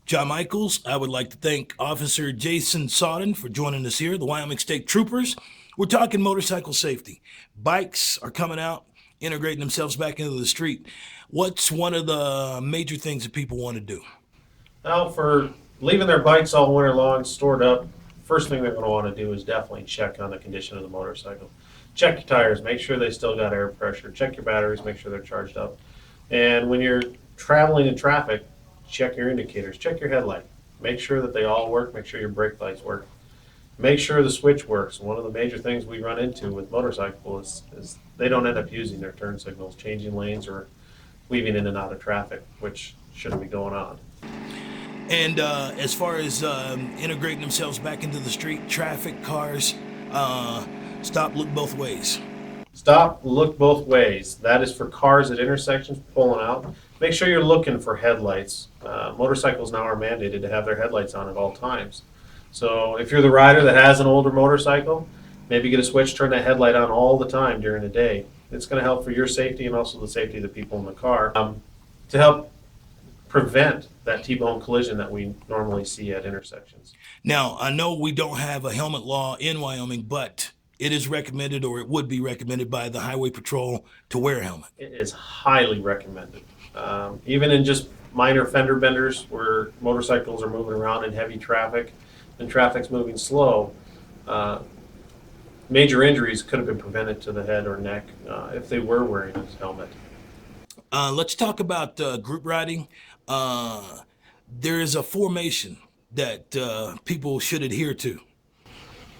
John Michaels. I would like to thank Officer Jason Sodden for joining us here, the Wyoming State Troopers. We're talking motorcycle safety. Bikes are coming out, integrating themselves back into the street. What's one of the major things that people want to do? Now, for leaving their bikes all winter long stored up, first thing they're going to want to do is definitely check on the condition of the motorcycle. Check your tires, make sure they still got air pressure. Check your batteries, make sure they're charged up. And when you're traveling in traffic, check your indicators, check your headlight. Make sure that they all work, make sure your brake lights work. Make sure the switch works. One of the major things we run into with motorcycles is they don't end up using their turn signals, changing lanes, or weaving in and out of traffic, which shouldn't be going on. And as far as integrating themselves back into the street, traffic, cars, stop, look both ways. Stop, look both ways. That is for cars at intersections pulling out. Make sure you're looking for headlights. Motorcycles now are mandated to have their headlights on at all times. So if you're the rider that has an older motorcycle, maybe get a switch, turn that headlight on all the time during the day. It's going to help for your safety and also the safety of the people in the car to help prevent that T-bone collision that we normally see at intersections. Now, I know we don't have a helmet law in Wyoming, but it is recommended, or it would be recommended by the Highway Patrol to wear a helmet. It is highly recommended. Even in just minor fender benders where motorcycles are moving around in heavy traffic and traffic's moving slow, major injuries could have been prevented to the head or neck if they were wearing a helmet. Let's talk about group riding. There is a formation that people should adhere to.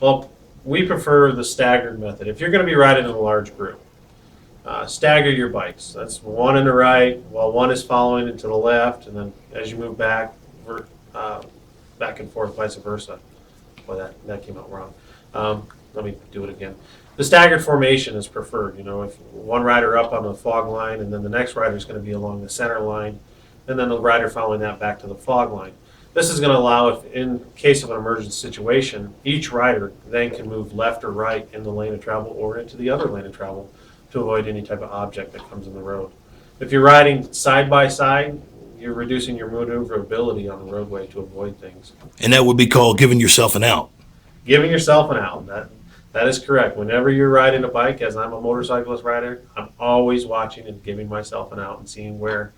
Well, we prefer the staggered method. If you're going to be riding in a large group, stagger your bikes. That's one in the right while one is following it to the left, and then as you move back, back and forth, vice versa. Boy, that came out wrong. Let me do it again. The staggered formation is preferred. You know, if one rider up on the fog line, and then the next rider is going to be along the center line, and then the rider following that back to the fog line. This is going to allow, if in case of an emergency situation, each rider then can move left or right in the lane of travel or into the other lane of travel to avoid any type of object that comes in the road. If you're riding side by side, you're reducing your maneuverability on the roadway to avoid things. And that would be called giving yourself an out. Giving yourself an out. That is correct. Whenever you're riding a bike, as I'm a motorcyclist rider, I'm always watching and giving myself an out and seeing where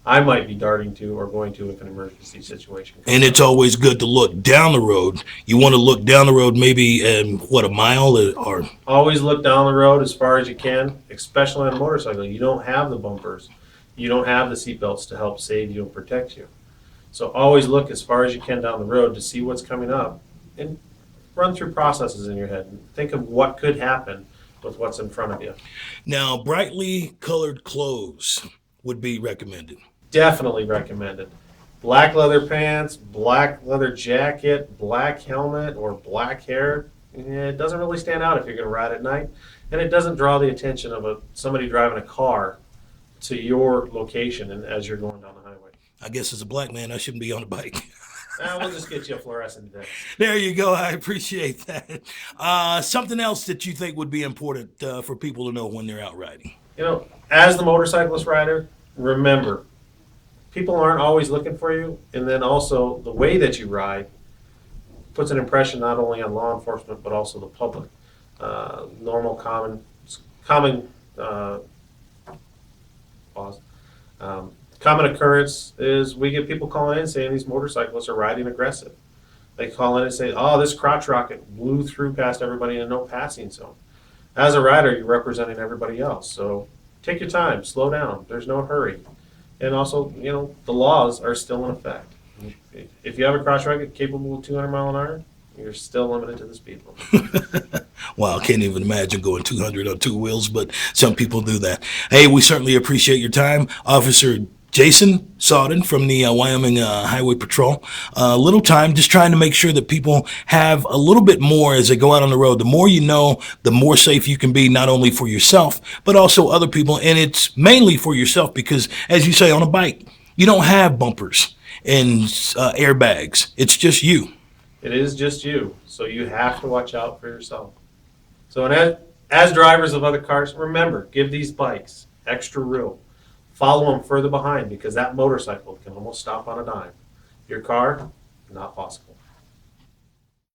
I might be darting to or going to if an emergency situation comes And it's up. always good to look down the road. You want to look down the road maybe, a mile or Always look down the road as far as you can, especially on a motorcycle. You don't have the bumpers. You don't have the seatbelts to help save you and protect you. So always look as far as you can down the road to see what's coming up and run through processes in your head and think of what could happen with what's in front of you. Now, brightly colored clothes would be recommended. Definitely recommended. Black leather pants, black leather jacket, black helmet, or black hair. It doesn't really stand out if you're going to ride at night, and it doesn't draw the attention of somebody driving a car to your location and as you're going down the highway. I guess as a black man, I shouldn't be on a bike. We'll just get you a fluorescent disc. There you go. I appreciate that. Something else that you think would be important for people to know when they're out riding? You know, as the motorcyclist rider, remember, people aren't always looking for you, and then also the way that you ride puts an impression not only on law enforcement but also the public. Normal, common occurrence is we get people calling in saying these motorcyclists are riding aggressive. They call in and say, "Oh, this crotch rocket blew through past everybody in a no passing zone." As a rider, you're representing everybody else, so take your time, slow down. There's no hurry. And also, you know, the laws are still in effect. If you have a crotch rocket capable of 200 mile an hour, you're still limited to the speed limit. Wow, I can't even imagine going 200 on two wheels, but some people do that. Hey, we certainly appreciate your time, Officer Jason Sodden from the Wyoming Highway Patrol. Little time, just trying to make sure that people have a little bit more as they go out on the road. The more you know, the more safe you can be, not only for yourself, but also other people. And it's mainly for yourself because, as you say, on a bike, you don't have bumpers and airbags. It's just you. It is just you, so you have to watch out for yourself. So as drivers of other cars, remember, give these bikes extra room. Follow them further behind because that motorcycle can almost stop on a dime. Your car, not possible.